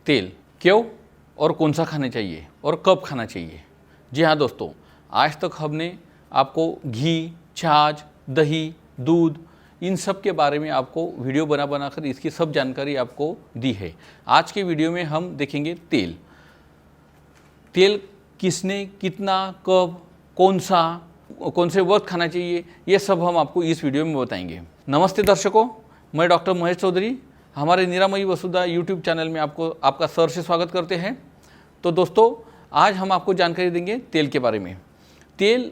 तेल क्यों और कौन सा खाना चाहिए और कब खाना चाहिए। जी हाँ दोस्तों, आज तक हमने आपको घी, छाछ, दही, दूध इन सब के बारे में आपको वीडियो बनाकर इसकी सब जानकारी आपको दी है। आज के वीडियो में हम देखेंगे तेल। तेल किसने, कितना, कब, कौन से वक्त खाना चाहिए, ये सब हम आपको इस वीडियो में बताएंगे। नमस्ते दर्शकों, मैं डॉक्टर महेश चौधरी हमारे निरामयी वसुधा यूट्यूब चैनल में आपका सर से स्वागत करते हैं। तो दोस्तों, आज हम आपको जानकारी देंगे तेल के बारे में। तेल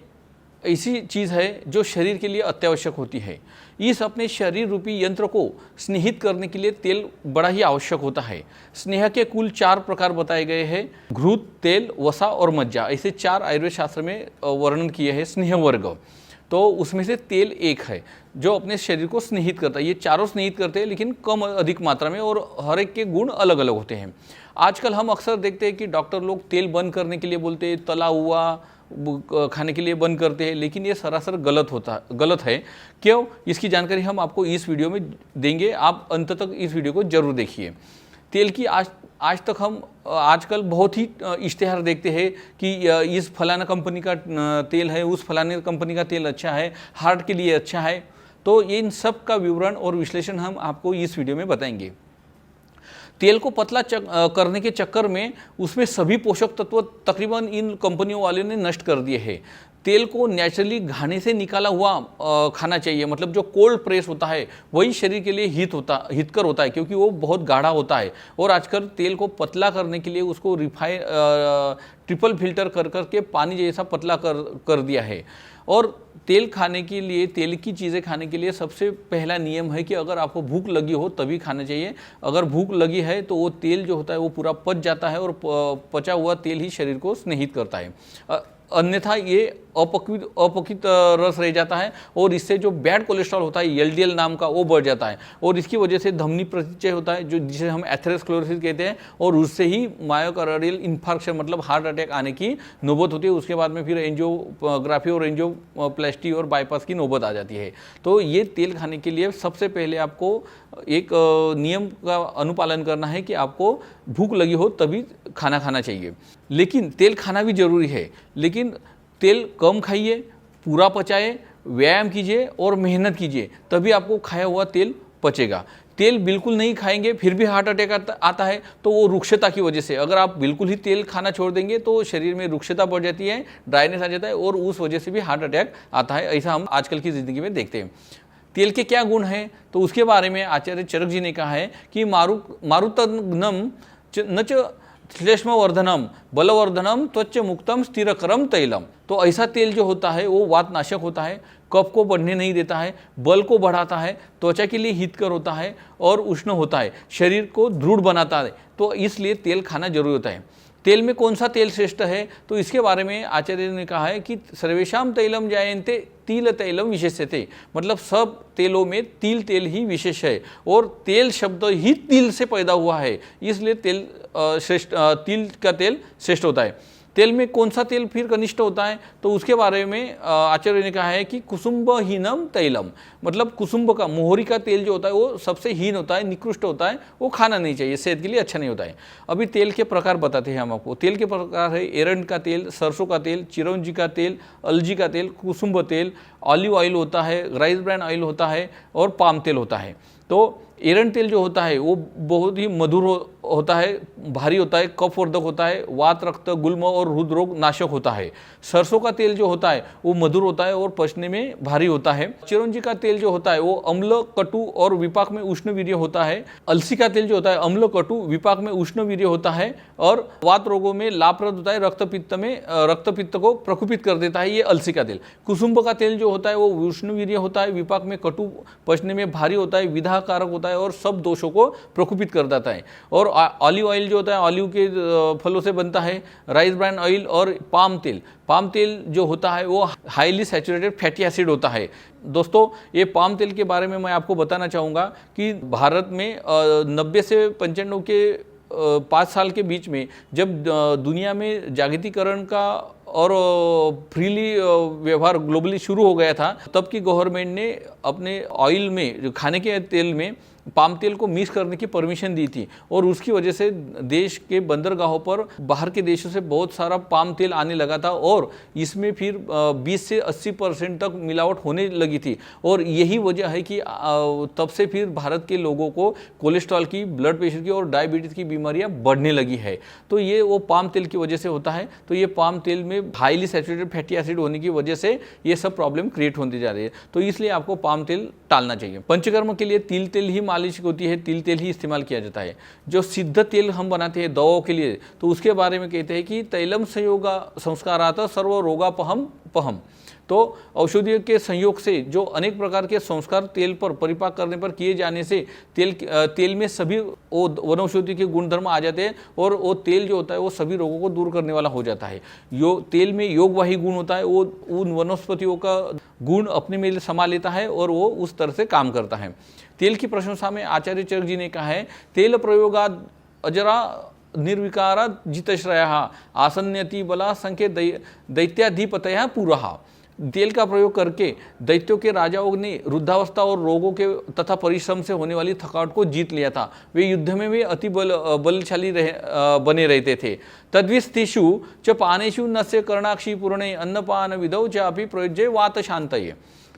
ऐसी चीज़ है जो शरीर के लिए अत्यावश्यक होती है। इस अपने शरीर रूपी यंत्र को स्नेहित करने के लिए तेल बड़ा ही आवश्यक होता है। स्नेह के कुल 4 प्रकार बताए गए हैं: घृत, तेल, वसा और मज्जा। ऐसे 4 आयुर्वेद शास्त्र में वर्णन किए हैं स्नेह वर्ग। तो उसमें से तेल एक है जो अपने शरीर को स्नेहित करता है। ये चारों स्नेहित करते हैं, लेकिन कम अधिक मात्रा में, और हर एक के गुण अलग अलग होते हैं। आजकल हम अक्सर देखते हैं कि डॉक्टर लोग तेल बंद करने के लिए बोलते हैं, तला हुआ खाने के लिए बंद करते हैं, लेकिन ये सरासर गलत है। क्यों, इसकी जानकारी हम आपको इस वीडियो में देंगे। आप अंत तक इस वीडियो को जरूर देखिए। तेल की आज तक हम आजकल बहुत ही इश्तेहार देखते हैं कि इस फलाना कंपनी का तेल है, उस फलाने कंपनी का तेल अच्छा है, हार्ट के लिए अच्छा है। तो इन सब का विवरण और विश्लेषण हम आपको इस वीडियो में बताएंगे। तेल को पतला करने के चक्कर में उसमें सभी पोषक तत्व तकरीबन इन कंपनियों वालों ने नष्ट कर दिए हैं। तेल को नेचुरली घाने से निकाला हुआ खाना चाहिए। मतलब जो कोल्ड प्रेस होता है वही शरीर के लिए हितकर होता है, क्योंकि वो बहुत गाढ़ा होता है। और आजकल तेल को पतला करने के लिए उसको ट्रिपल फिल्टर कर के पानी जैसा पतला कर दिया है। और तेल खाने के लिए, तेल की चीज़ें खाने के लिए सबसे पहला नियम है कि अगर आपको भूख लगी हो तभी खाना चाहिए। अगर भूख लगी है तो वो तेल जो होता है वो पूरा पच जाता है, और पचा हुआ तेल ही शरीर को स्नेहित करता है। अन्यथा ये अपकित रस रह जाता है, और इससे जो बैड कोलेस्ट्रॉल होता है एलडीएल नाम का, वो बढ़ जाता है, और इसकी वजह से धमनी प्रतिचय होता है, जो जिसे हम एथेरोस्क्लेरोसिस कहते हैं, और उससे ही मायोकार्डियल इंफार्क्शन मतलब हार्ट अटैक आने की नौबत होती है। उसके बाद में फिर एंजियोग्राफी और एंजियोप्लास्टी और बाईपास की नौबत आ जाती है। तो ये तेल खाने के लिए सबसे पहले आपको एक नियम का अनुपालन करना है कि आपको भूख लगी हो तभी खाना चाहिए। लेकिन तेल खाना भी जरूरी है, लेकिन तेल कम खाइए, पूरा पचाए, व्यायाम कीजिए और मेहनत कीजिए, तभी आपको खाया हुआ तेल पचेगा। तेल बिल्कुल नहीं खाएंगे फिर भी हार्ट अटैक आता है, तो वो रुक्षता की वजह से। अगर आप बिल्कुल ही तेल खाना छोड़ देंगे तो शरीर में रुक्षता बढ़ जाती है, ड्राइनेस आ जाता है, और उस वजह से भी हार्ट अटैक आता है। ऐसा हम आजकल की ज़िंदगी में देखते हैं। तेल के क्या गुण हैं, तो उसके बारे में आचार्य चरक जी ने कहा है कि मारुतग्नम न च श्लेष्मवर्धनम बलवर्धनम त्वच मुक्तम स्थिरकरम तैलम। तो ऐसा तेल जो होता है वो वातनाशक होता है, कफ को बढ़ने नहीं देता है, बल को बढ़ाता है, त्वचा के लिए हितकर होता है, और उष्ण होता है, शरीर को दृढ़ बनाता है। तो इसलिए तेल खाना जरूरी होता है। तेल में कौन सा तेल श्रेष्ठ है, तो इसके बारे में आचार्य ने कहा है कि सर्वेशाम तैलम जायन्ते तिल तैलम विशेष्यते। मतलब सब तेलों में तिल तेल ही विशेष है, और तेल शब्द ही तिल से पैदा हुआ है, इसलिए तिल का तेल श्रेष्ठ होता है। तेल में कौन सा तेल फिर कनिष्ठ होता है, तो उसके बारे में आचार्य ने कहा है कि कुसुम्बहीनम तैलम। मतलब कुसुम्ब का, मोहरी का तेल जो होता है वो सबसे हीन होता है, निकृष्ट होता है, वो खाना नहीं चाहिए, सेहत के लिए अच्छा नहीं होता है। अभी तेल के प्रकार बताते हैं हम आपको। तेल के प्रकार है एरंड का तेल, सरसों का तेल, चिरौंजी का तेल, अलजी का तेल, कुसुम्ब तेल, ऑलिव ऑयल होता है, राइस ब्रांड ऑयल होता है, और पाम तेल होता है। तो एरंड तेल जो होता है वो बहुत ही मधुर होता है, भारी होता है, कफवर्धक होता है, वात, रक्त, गुल्म और हृदरोग नाशक होता है। सरसों का तेल जो होता है वो मधुर होता है और पचने में भारी होता है। चिरौंजी का तेल जो होता है वो अम्ल, कटु और विपाक में उष्णवीर्य होता है। अलसी का तेल जो होता है अम्ल, कटु, विपाक में उष्णवीर्य होता है, और वात रोगों में लाभप्रद होता है, रक्तपित्त को प्रकुपित कर देता है, ये अलसी का तेल। कुसुम्ब का तेल जो होता है वो उष्णवीर्य होता है, विपाक में कटु, पचने में भारी होता है, विधाकारक होता है, और सब दोषों को प्रकुपित कर देता है। और ऑलिव ऑयल जो होता है ऑलिव के फलों से बनता है। राइस ब्रांड ऑयल और पाम तेल जो होता है वो हाईली सैचुरेटेड फैटी एसिड होता है। दोस्तों, ये पाम तेल के बारे में मैं आपको बताना चाहूँगा कि भारत में 90 से 95 के 5 साल के बीच में जब दुनिया में जागतिकीकरण का और फ्रीली व्यवहार ग्लोबली शुरू हो गया था, तब की गवर्नमेंट ने अपने ऑयल में, जो खाने के तेल में पाम तेल को मिक्स करने की परमिशन दी थी और उसकी वजह से देश के बंदरगाहों पर बाहर के देशों से बहुत सारा पाम तेल आने लगा था और इसमें फिर 20 से 80% तक मिलावट होने लगी थी। और यही वजह है कि तब से फिर भारत के लोगों को कोलेस्ट्रॉल की, ब्लड प्रेशर की और डायबिटीज की बीमारियां बढ़ने लगी है। तो ये वो पाम तेल की वजह से होता है। तो ये पाम तेल में हाईली सैचुरेटेड फैटी एसिड होने की वजह से ये सब प्रॉब्लम क्रिएट होती जा रही है। तो इसलिए आपको पाम तेल टालना चाहिए। पंचकर्म के लिए तिल तेल ही मालिश होती है, तिल तेल ही इस्तेमाल किया जाता है। जो सिद्ध तेल हम बनाते हैं दवाओं के लिए, तो उसके बारे में कहते हैं कि तैलम संयोगा संस्कारात सर्व रोगापहम पहम। तो औषधियों के संयोग से जो अनेक प्रकार के संस्कार तेल पर परिपाक करने पर किए जाने से तेल में सभी वो वनौषधि के गुणधर्म आ जाते हैं और वो तेल जो होता है वो सभी रोगों को दूर करने वाला हो जाता है। तेल में योगवाही गुण होता है, वो उन वनस्पतियों का गुण अपने में समा लेता है और वो उस तरह से काम करता है। तेल की प्रशंसा में आचार्य चरक जी ने कहा है, तेल प्रयोगाद अजरा निर्विकारा जितश्रया आसन्यति बला संख्य दैत्याधिपतया पूरा। तेल का प्रयोग करके दैत्यों के राजाओं ने वृद्धावस्था और रोगों के तथा परिश्रम से होने वाली थकावट को जीत लिया था। वे युद्ध में भी अति बलशाली बने रहते थे। तद्विस्तिषु च पानेषु नस्य कर्णाक्षी पूर्णे अन्नपान विधौ च अपि प्रयोज्य वात शांतये।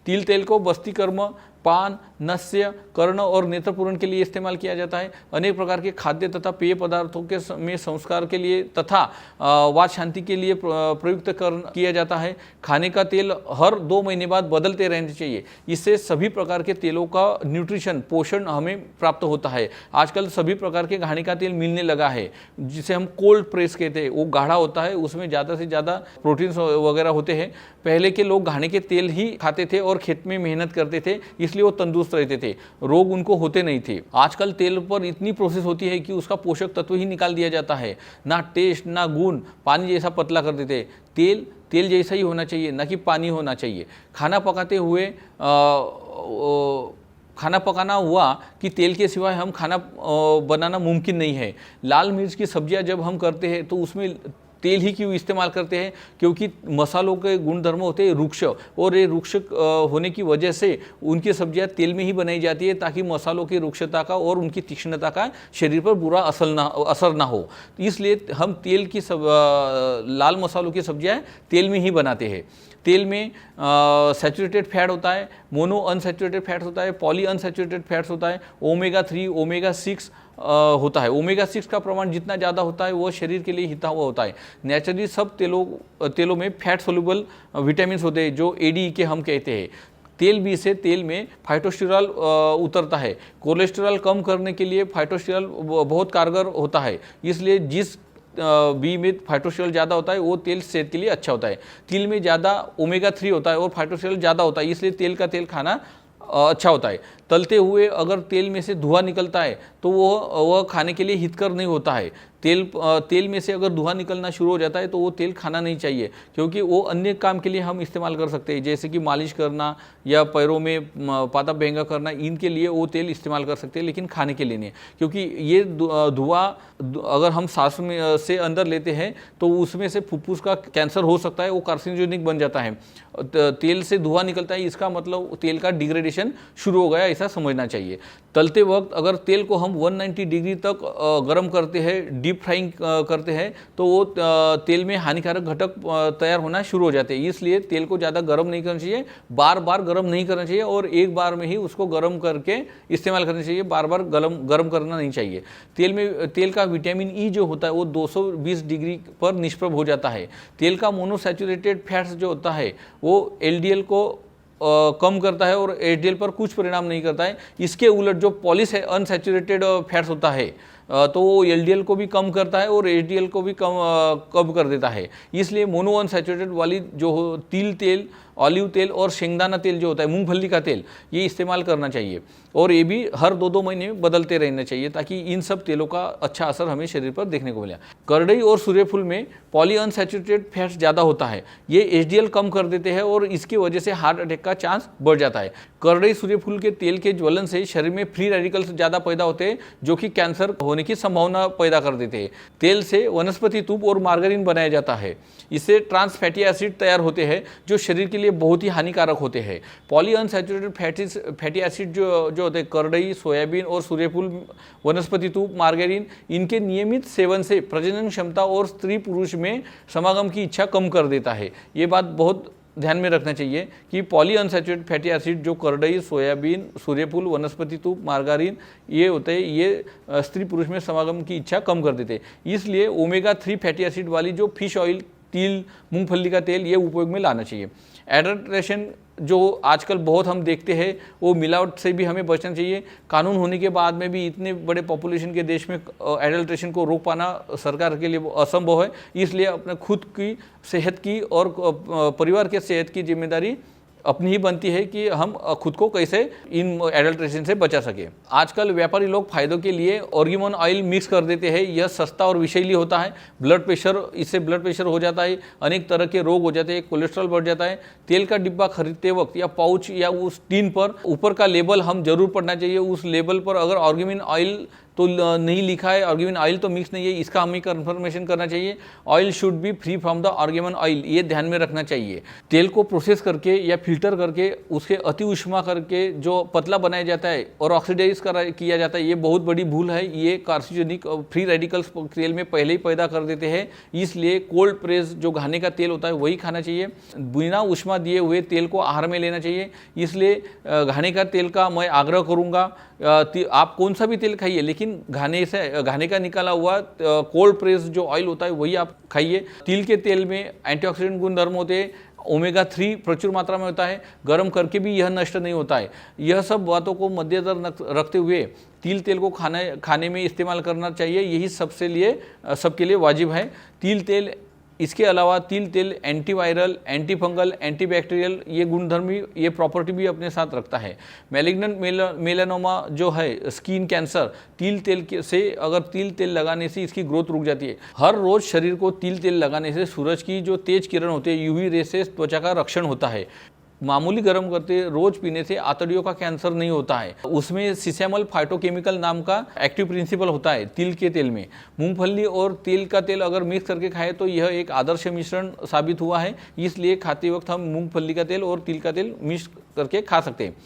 तिल तेल को बस्ती कर्म, पान, नस्य, कर्ण और नेत्र पूरण के लिए इस्तेमाल किया जाता है। अनेक प्रकार के खाद्य तथा पेय पदार्थों के में संस्कार के लिए तथा वात शांति के लिए प्रयुक्त किया जाता है। खाने का तेल हर 2 महीने बाद बदलते रहने चाहिए। इससे सभी प्रकार के तेलों का न्यूट्रिशन, पोषण हमें प्राप्त होता है। आजकल सभी प्रकार के घानी का तेल मिलने लगा है, जिसे हम कोल्ड प्रेस कहते हैं। वो गाढ़ा होता है, उसमें ज़्यादा से ज़्यादा प्रोटीन्स वगैरह होते हैं। पहले के लोग घाने के तेल ही खाते थे और खेत में मेहनत करते थे, इसलिए वो तंदुरुस्त रहते थे, रोग उनको होते नहीं थे। आजकल तेल पर इतनी प्रोसेस होती है कि उसका पोषक तत्व ही निकाल दिया जाता है, ना टेस्ट ना गुण, पानी जैसा पतला कर देते। तेल जैसा ही होना चाहिए, ना कि पानी होना चाहिए। खाना पकाते हुए खाना पकाना हुआ कि तेल के सिवाय हम खाना बनाना मुमकिन नहीं है। लाल मिर्च की सब्जियां जब हम करते हैं तो उसमें तेल ही क्यों इस्तेमाल करते हैं? क्योंकि मसालों के गुणधर्म होते हैं रुक्ष, और ये रुक्ष होने की वजह से उनकी सब्जियां तेल में ही बनाई जाती है, ताकि मसालों की रुक्षता का और उनकी तीक्ष्णता का शरीर पर बुरा असर ना हो। इसलिए हम तेल की लाल मसालों की सब्जियां तेल में ही बनाते हैं। तेल में सैचुरेटेड फैट होता है, मोनो अनसैचुरेटेड फैट्स होता है, पॉली अनसैचुरेटेड फैट्स होता है, ओमेगा 3, ओमेगा 6 होता है। ओमेगा 6 का प्रमाण जितना ज़्यादा होता है वो शरीर के लिए हितावह होता है। नेचुरली सब तेलों में फैट सोल्यूबल विटामिन होते हैं, जो ADE के हम कहते हैं। तेल बी से तेल में फाइटोस्टेरॉल उतरता है। कोलेस्ट्रॉल कम करने के लिए फाइटोस्टेरॉल बहुत कारगर होता है, इसलिए जिस बी में फाइटोस्टेरॉल ज़्यादा होता है वो तेल सेहत के लिए अच्छा होता है। तिल में ज़्यादा ओमेगा 3 होता है और फाइटोस्टेरॉल ज़्यादा होता है, इसलिए तेल का तेल खाना अच्छा होता है। तलते हुए अगर तेल में से धुआं निकलता है तो वह खाने के लिए हितकर नहीं होता है। तेल में से अगर धुआं निकलना शुरू हो जाता है तो वो तेल खाना नहीं चाहिए, क्योंकि वो अन्य काम के लिए हम इस्तेमाल कर सकते हैं, जैसे कि मालिश करना या पैरों में पाता भेंगा करना, इनके लिए वो तेल इस्तेमाल कर सकते हैं, लेकिन खाने के लिए नहीं। क्योंकि ये धुआं अगर हम सांस में से अंदर लेते हैं तो उसमें से फुफ्फुस का कैंसर हो सकता है, वो कार्सिनोजेनिक बन जाता है। तेल से धुआं निकलता है, इसका मतलब तेल का डिग्रेडेशन शुरू हो गया, ऐसा समझना चाहिए। तलते वक्त अगर तेल को हम 190 डिग्री तक गर्म करते हैं, डीप फ्राइंग करते हैं, तो वो तेल में हानिकारक घटक तैयार होना शुरू हो जाते हैं। इसलिए तेल को ज़्यादा गर्म नहीं करना चाहिए, बार बार गर्म नहीं करना चाहिए, और एक बार में ही उसको गर्म करके इस्तेमाल करना चाहिए, बार बार गर्म करना नहीं चाहिए। तेल का विटामिन ई जो होता है वो 220 डिग्री पर निष्प्रभ हो जाता है। तेल का मोनोसैचुरेटेड फैट्स जो होता है वो LDL को कम करता है और HDL पर कुछ परिणाम नहीं करता है। इसके उलट जो पॉली अनसैचुरेटेड फैट्स होता है तो वो LDL को भी कम करता है और HDL को भी कम कर देता है। इसलिए मोनो अनसैचुरेटेड वाली जो तिल तेल, ऑलिव तेल और शेंगदाना तेल जो होता है, मूंगफली का तेल, ये इस्तेमाल करना चाहिए, और ये भी हर 2-2 महीने में बदलते रहना चाहिए, ताकि इन सब तेलों का अच्छा असर हमें शरीर पर देखने को मिले। करडई और सूर्यफूल में पॉली अनसैचुरेटेड फैट्स ज़्यादा होता है, ये HDL कम कर देते हैं और इसकी वजह से हार्ट अटैक का चांस बढ़ जाता है। करडई सूर्यफूल के तेल के ज्वलन से शरीर में फ्री रेडिकल्स ज़्यादा पैदा होते हैं, जो कि कैंसर होने की संभावना पैदा कर देते हैं। तेल से वनस्पति तुप और मार्गारीन बनाया जाता है। इससे ट्रांस फैटी एसिड तैयार होते हैं जो शरीर के लिए बहुत ही हानिकारक होते हैं। पॉली अनसैचुरेटेड फैटी एसिड जो होते हैं, करडई, सोयाबीन और सूर्यफूल, वनस्पति तुप, मार्गारीन, इनके नियमित सेवन से प्रजनन क्षमता और स्त्री पुरुष में समागम की इच्छा कम कर देता है। ये बात बहुत ध्यान में रखना चाहिए कि पॉली अनसैचुरेटेड फैटी एसिड जो करडई, सोयाबीन, सूर्यफूल, वनस्पति तुप, मार्गारीन ये होते हैं, ये स्त्री पुरुष में समागम की इच्छा कम कर देते हैं। इसलिए ओमेगा 3 फैटी एसिड वाली जो फिश ऑयल, तिल, मूंगफली का तेल, ये उपयोग में लाना चाहिए। एडल्ट्रेशन जो आजकल बहुत हम देखते हैं, वो मिलावट से भी हमें बचना चाहिए। कानून होने के बाद में भी इतने बड़े पॉपुलेशन के देश में एडल्ट्रेशन को रोक पाना सरकार के लिए असंभव है। इसलिए अपने खुद की सेहत की और परिवार के सेहत की जिम्मेदारी अपनी ही बनती है कि हम खुद को कैसे इन एडल्ट्रेशन से बचा सके। आजकल व्यापारी लोग फायदों के लिए ऑर्गेमोन ऑयल मिक्स कर देते हैं। यह सस्ता और विषैली होता है। ब्लड प्रेशर, इससे ब्लड प्रेशर हो जाता है, अनेक तरह के रोग हो जाते हैं, कोलेस्ट्रॉल बढ़ जाता है। तेल का डिब्बा खरीदते वक्त या पाउच या उस टीन पर ऊपर का लेबल हम जरूर पढ़ना चाहिए। उस लेबल पर अगर ऑर्गेमोन ऑयल तो नहीं लिखा है, ऑर्गेमोन ऑयल तो मिक्स नहीं है, इसका हमें कंफर्मेशन करना चाहिए। Oil should be free from the argemone oil, ये ध्यान में रखना चाहिए। तेल को प्रोसेस करके या फिल्टर करके उसके अति उष्मा करके जो पतला बनाया जाता है और ऑक्सीडाइज किया जाता है, ये बहुत बड़ी भूल है। ये कार्सिनोजेनिक फ्री रेडिकल्स तेल में पहले ही पैदा कर देते हैं। इसलिए कोल्ड प्रेस जो घाने का तेल होता है वही खाना चाहिए। बिना उष्मा दिए हुए तेल को आहार में लेना चाहिए। इसलिए घाने का तेल का मैं आग्रह करूँगा, आप कौन सा भी तेल खाइए, लेकिन घाने का निकाला हुआ कोल्ड प्रेस जो ऑयल होता है वही आप खाइए। तिल के तेल में एंटीऑक्सीडेंट गुणधर्म होते हैं, ओमेगा 3 प्रचुर मात्रा में होता है, गर्म करके भी यह नष्ट नहीं होता है। यह सब बातों को मद्देनजर रखते हुए तिल तेल को खाने में इस्तेमाल करना चाहिए। यही सबके लिए वाजिब है। तिल तेल, इसके अलावा तिल तेल एंटीवायरल, एंटी फंगल, एंटीबैक्टीरियल ये गुणधर्म, ये प्रॉपर्टी भी अपने साथ रखता है। मैलिग्नेंट मेलानोमा जो है, स्किन कैंसर, तिल तेल से अगर तिल तेल लगाने से इसकी ग्रोथ रुक जाती है। हर रोज शरीर को तिल तेल लगाने से सूरज की जो तेज किरण होती है, यूवी रे से त्वचा का रक्षण होता है। मामूली गर्म करते रोज पीने से आंतड़ियों का कैंसर नहीं होता है। उसमें सिसेमल फाइटोकेमिकल नाम का एक्टिव प्रिंसिपल होता है तिल के तेल में। मूंगफली और तिल का तेल अगर मिक्स करके खाए तो यह एक आदर्श मिश्रण साबित हुआ है। इसलिए खाते वक्त हम मूंगफली का तेल और तिल का तेल मिक्स करके खा सकते हैं।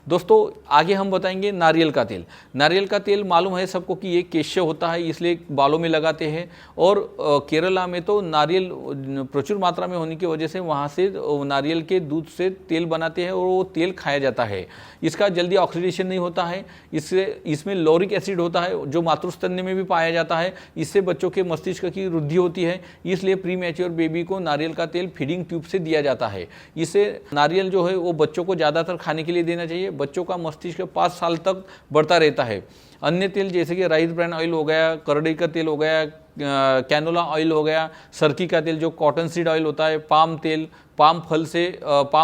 दोस्तों आगे हम बताएंगे नारियल का तेल। नारियल का तेल मालूम है सबको कि ये केश्य होता है, इसलिए बालों में लगाते हैं। और केरला में तो नारियल प्रचुर मात्रा में होने की वजह से वहाँ से नारियल के दूध से तेल बनाते हैं और वो तेल खाया जाता है। इसका जल्दी ऑक्सीडेशन नहीं होता है। इसमें लॉरिक एसिड होता है जो मातृस्तन्य में भी पाया जाता है। इससे बच्चों के मस्तिष्क की वृद्धि होती है। इसलिए प्री मैच्योर बेबी को नारियल का तेल फीडिंग ट्यूब से दिया जाता है। इससे नारियल जो है वो बच्चों को ज़्यादातर खाने के लिए देना चाहिए। बच्चों का मस्तिष्क 5 साल तक बढ़ता रहता है। अन्य तेल जैसे कि राइस ब्रांड ऑयल हो गया, करडई का तेल हो गया, कैनोला ऑयल हो गया, सरकी का तेल जो कॉटन सीड ऑयल होता है, पाम तेल पाम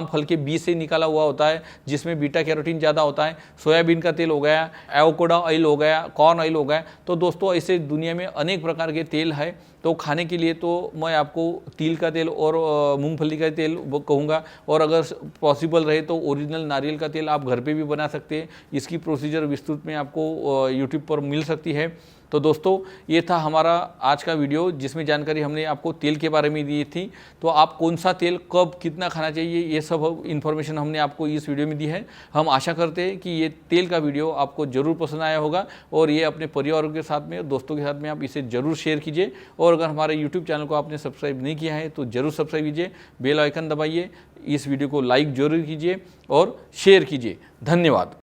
फल के बीज से निकाला हुआ होता है जिसमें बीटा कैरोटीन ज़्यादा होता है, सोयाबीन का तेल हो गया, एवोकाडो ऑयल हो गया, कॉर्न ऑयल हो गया। तो दोस्तों ऐसे दुनिया में अनेक प्रकार के तेल है। तो खाने के लिए तो मैं आपको तिल का तेल और मूंगफली का तेल कहूँगा, और अगर पॉसिबल रहे तो ओरिजिनल नारियल का तेल आप घर पे भी बना सकते हैं। इसकी प्रोसीजर विस्तृत में आपको यूट्यूब पर मिल सकती है। तो दोस्तों ये था हमारा आज का वीडियो जिसमें जानकारी हमने आपको तेल के बारे में दी थी। तो आप कौन सा तेल कब कितना खाना चाहिए ये सब इन्फॉर्मेशन हमने आपको इस वीडियो में दी है। हम आशा करते हैं कि ये तेल का वीडियो आपको ज़रूर पसंद आया होगा और ये अपने परिवार के साथ में, दोस्तों के साथ में आप इसे ज़रूर शेयर कीजिए। और अगर हमारे यूट्यूब चैनल को आपने सब्सक्राइब नहीं किया है तो ज़रूर सब्सक्राइब कीजिए, बेल आइकन दबाइए, इस वीडियो को लाइक जरूर कीजिए और शेयर कीजिए। धन्यवाद।